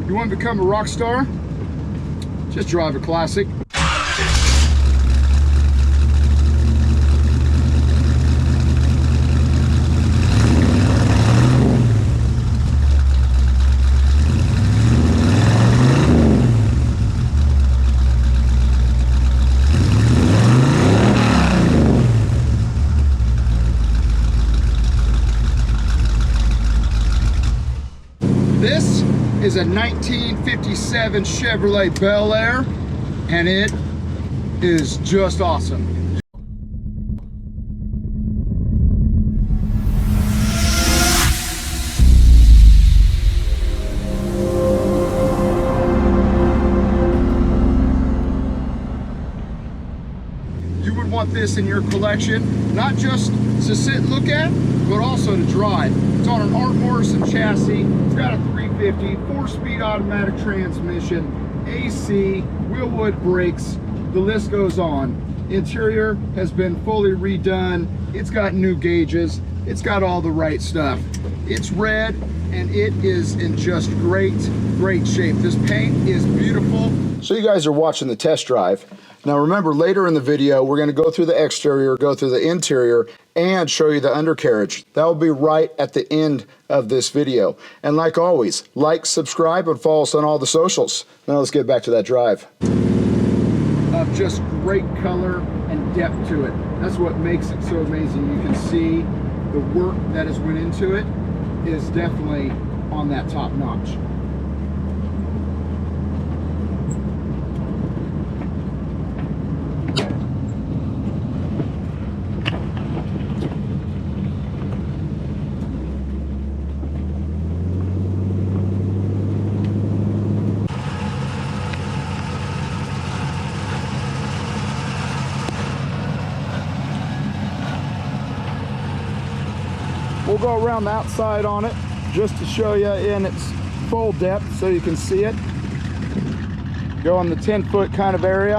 You want to become a rock star? Just drive a classic. This is a 1957 Chevrolet Bel Air, and it is just awesome. You would want this in your collection, not just to sit and look at, but also to drive. It's on an Art Morrison chassis. It's got a 350, 4-speed automatic transmission, AC, wheelwood brakes, the list goes on. Interior has been fully redone. It's got new gauges. It's got all the right stuff. It's red and it is in just great shape. This paint is beautiful. So you guys are watching the test drive. Now remember, later in the video, we're gonna go through the exterior, go through the interior, and show you the undercarriage. That will be right at the end of this video. And like always, like, subscribe, and follow us on all the socials. Now let's get back to that drive. Of just great color and depth to it. That's what makes it so amazing. You can see the work that has went into it is definitely on that top notch. We'll go around the outside on it just to show you in its full depth so you can see it. Go in the 10-foot kind of area,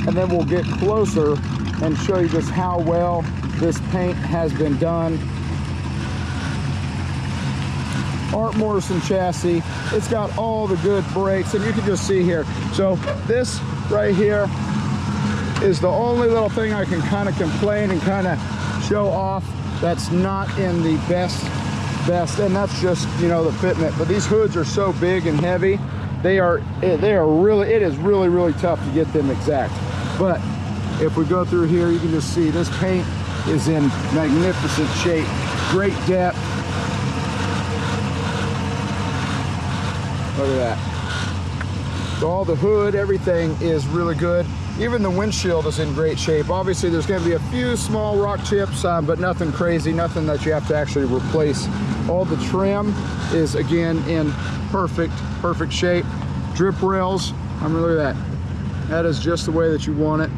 and then we'll get closer and show you just how well this paint has been done. Art Morrison chassis. It's got all the good brakes, and you can just see here. So this right here is the only little thing I can kind of complain and kind of show off that's not in the best, and that's just, you know, the fitment. But these hoods are so big and heavy, it is really tough to get them exact. But if we go through here, you can just see this paint is in magnificent shape, great depth. Look at that. So all the hood, everything is really good. Even the windshield is in great shape. Obviously, there's going to be a few small rock chips, but nothing crazy, nothing that you have to actually replace. All the trim is, again, in perfect shape. Drip rails, I mean, look at that. That is just the way that you want it.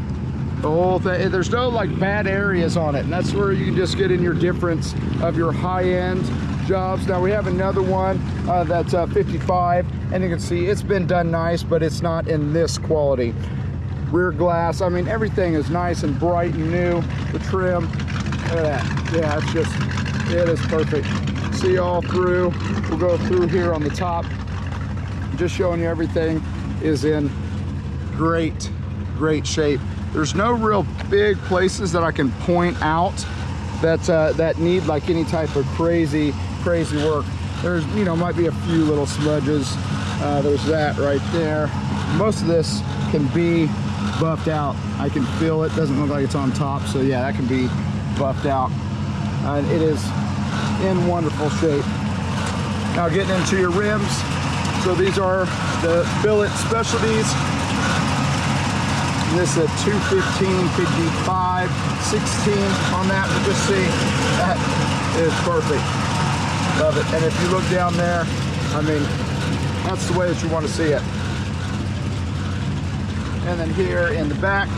The whole thing, there's no like bad areas on it, and that's where you can just get in your difference of your high-end jobs. Now we have another one that's 55, and you can see it's been done nice, but it's not in this quality. Rear glass, I mean, everything is nice and bright and new. The trim, look at that. Yeah, it's just, it is perfect. See all through. We'll go through here on the top, just showing you everything is in great shape. There's no real big places that I can point out that need like any type of crazy work. There's, you know, might be a few little smudges. There's that right there. Most of this can be buffed out. I can feel it. Doesn't look like it's on top, so yeah, that can be buffed out. And it is in wonderful shape. Now getting into your rims. So these are the billet specialties. And this is a 215, 55, 16 on that. But just see, that is perfect. Love it. And if you look down there, I mean, that's the way that you want to see it. And then here in the back,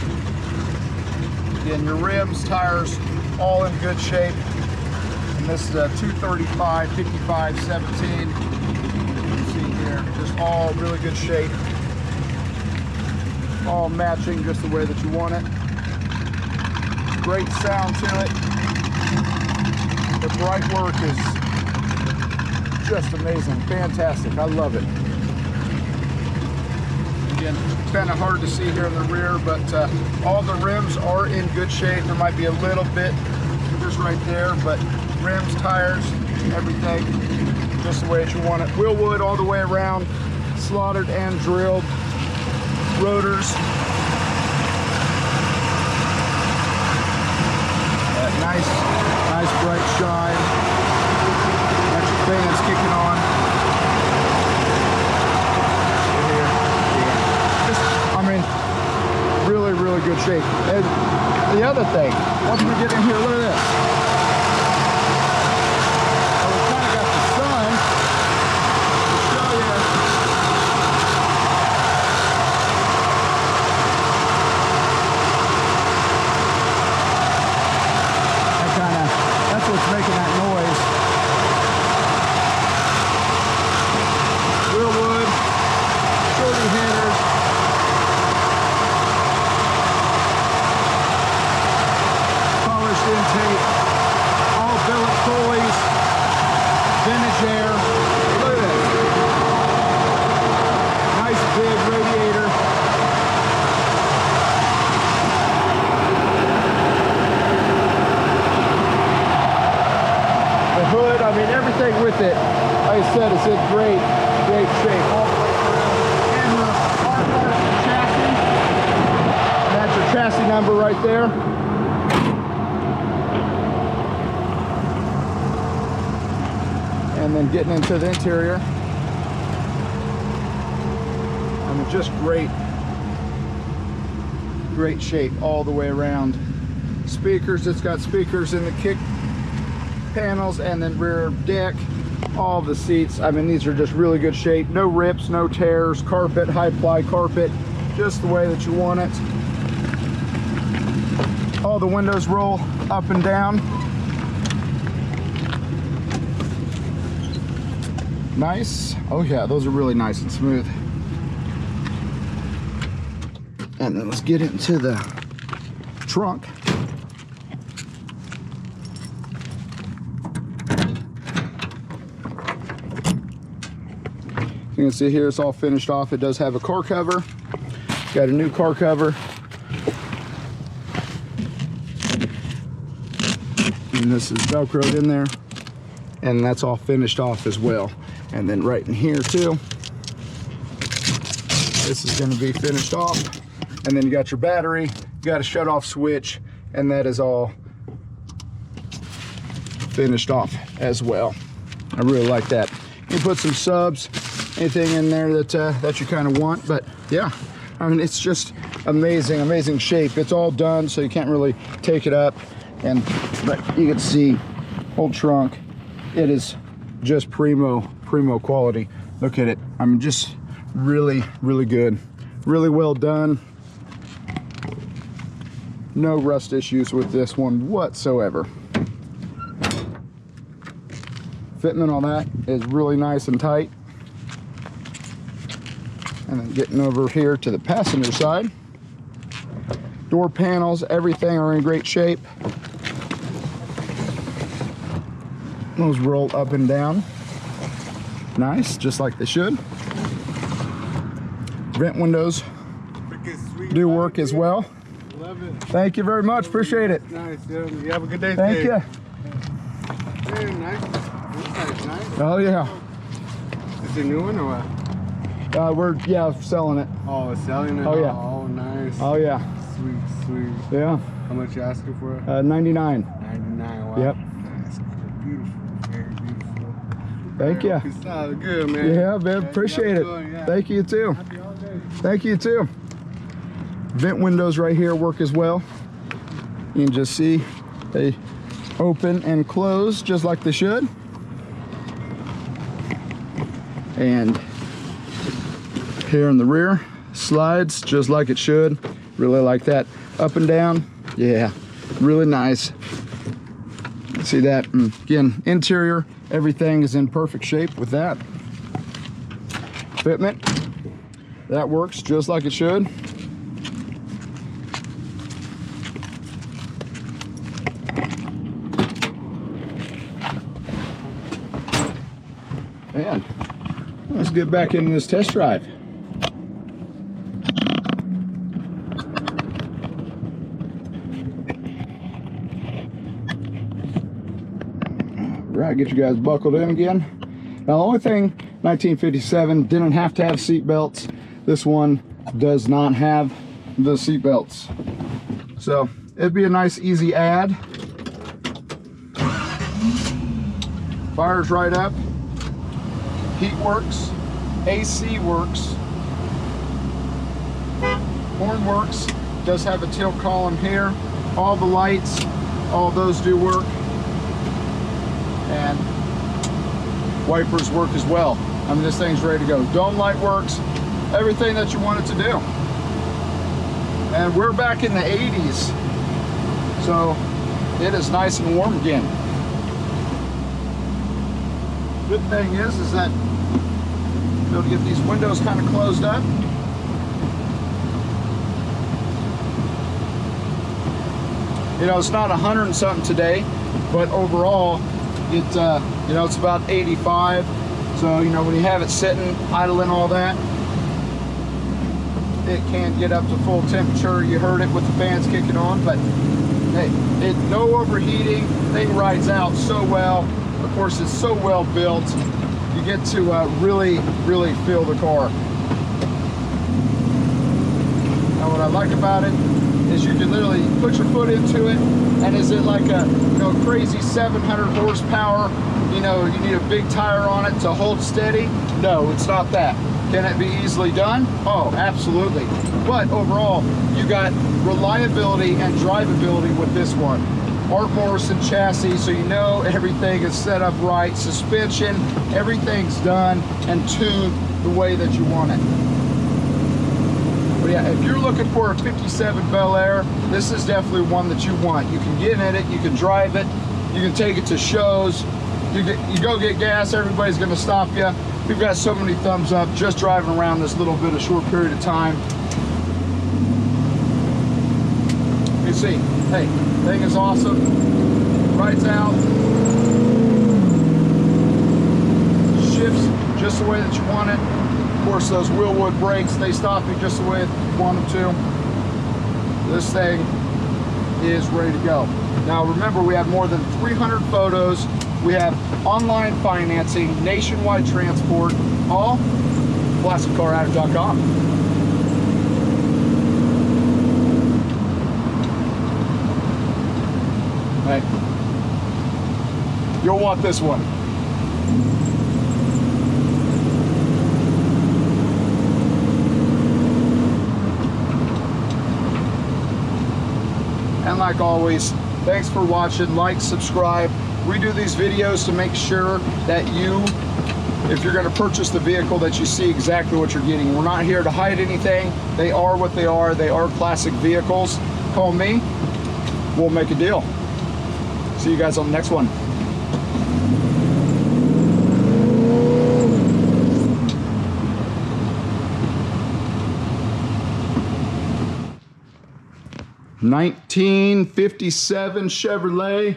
again, your rims, tires, all in good shape. And this is a 235, 55, 17. You can see here, just all really good shape. All matching just the way that you want it. Great sound to it. The bright work is just amazing, fantastic. I love it. Again, kind of hard to see here in the rear, but all the rims are in good shape. There might be a little bit just right there, but rims, tires, everything just the way that you want it. Wheel wood all the way around, slotted and drilled. Rotors. That nice bright shine. Extra fans kicking on. I mean, really good shape. And the other thing, once we get in here, look at this. Well, we kind of got the sun to show you. That's what's making that noise. Wheel wood, shorty headers. Intake, all billet pulleys, vintage air. Look at this. Nice big radiator. The hood, I mean everything with it, like I said, is in great shape. All the way around. And the hardtop chassis. That's your chassis number right there. And then getting into the interior, I mean, just great shape all the way around. Speakers, it's got speakers in the kick panels and then rear deck. All the seats, I mean, these are just really good shape. No rips, no tears. Carpet, high ply carpet, just the way that you want it. All the windows roll up and down. Nice. Oh yeah, those are really nice and smooth. And then let's get into the trunk. You can see here it's all finished off. It does have a car cover. Got a new car cover. And this is Velcroed in there. And that's all finished off as well. And then right in here too, this is going to be finished off. And then you got your battery, you got a shut off switch, and that is all finished off as well. I really like that. You put some subs, anything in there that you kind of want, but yeah, I mean, it's just amazing shape. It's all done, so you can't really take it up, but you can see old trunk. It is just primo quality. Look at it. I mean, just really good, really well done. No rust issues with this one whatsoever. Fitment on that is really nice and tight. And then getting over here to the passenger side, door panels, everything are in great shape. Those roll up and down. Nice, just like they should. Vent windows do work as well. Love it. Thank you very much, appreciate it. Nice, yeah. You have a good day. Thank you. Very nice. Nice. Oh yeah. Is it a new one or what? We're selling it. Oh, selling it? Oh yeah. Oh, nice. Oh yeah. Sweet. Yeah. How much you asking for? 99. 99. Wow. Yep. That's beautiful. Very beautiful. Thank you. It's all good, man. Yeah, man. Appreciate it. Yeah. Thank you too. Happy holidays. Thank you too. Vent windows right here work as well. You can just see they open and close just like they should. And here in the rear, slides just like it should. Really like that. Up and down, yeah, really nice. See that? And again, interior, everything is in perfect shape with that. Fitment, that works just like it should. Let's get back into this test drive. Right, get you guys buckled in again. Now the only thing, 1957 didn't have to have seat belts. This one does not have the seat belts. So it'd be a nice easy add. Fires right up. Heat works. AC works. Horn works. Does have a tilt column here. All the lights, all those do work. And wipers work as well. I mean, this thing's ready to go. Dome light works. Everything that you want it to do. And we're back in the 80s. So it is nice and warm again. Good thing is that you'll be able to get these windows kind of closed up. You know, it's not 100 and something today, but overall, it's about 85. So, you know, when you have it sitting, idling, all that, it can get up to full temperature. You heard it with the fans kicking on, but hey, no overheating. Thing rides out so well. Of course, it's so well built. You get to really feel the car. Now, what I like about it is you can literally put your foot into it, and is it like a crazy 700 horsepower? You know, you need a big tire on it to hold steady? No, it's not that. Can it be easily done? Oh, absolutely. But overall, you got reliability and drivability with this one. Art Morrison chassis, so you know everything is set up right. Suspension, everything's done and tuned the way that you want it. But yeah, if you're looking for a 57 Bel Air, this is definitely one that you want. You can get in it, you can drive it, you can take it to shows. You go get gas, everybody's gonna stop you. We've got so many thumbs up just driving around this little bit of short period of time. You see, hey, thing is awesome. Rides out. Shifts just the way that you want it. Of course, those wheelwood brakes, they stop you just the way you want them to. This thing is ready to go. Now remember, we have more than 300 photos. We have online financing, nationwide transport, all classiccaraddict.com. Hey, you'll want this one. And like always, thanks for watching. Like, subscribe. We do these videos to make sure that you, if you're going to purchase the vehicle, that you see exactly what you're getting. We're not here to hide anything. They are what they are. They are classic vehicles. Call me. We'll make a deal. See you guys on the next one. '57 Chevrolet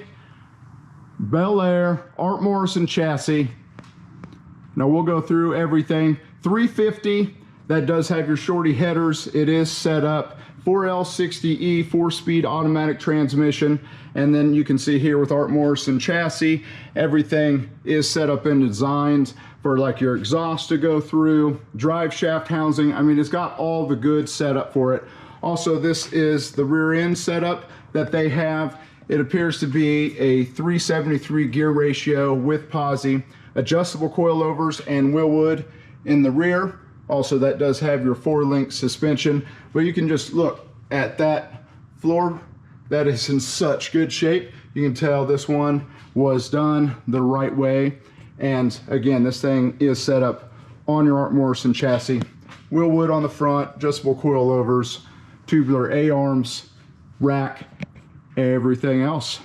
Bel Air Art Morrison chassis. Now we'll go through everything. 350, that does have your shorty headers. It is set up. 4L60E 4-speed automatic transmission. And then you can see here with Art Morrison chassis, everything is set up and designed for like your exhaust to go through, drive shaft housing. I mean, it's got all the good setup for it. Also, this is the rear end setup that they have. It appears to be a 373 gear ratio with posi, adjustable coilovers and wheelwood in the rear. Also, that does have your 4-link suspension, but you can just look at that floor. That is in such good shape. You can tell this one was done the right way. And again, this thing is set up on your Art Morrison chassis. Wheelwood on the front, adjustable coilovers, tubular A-arms, rack, everything else.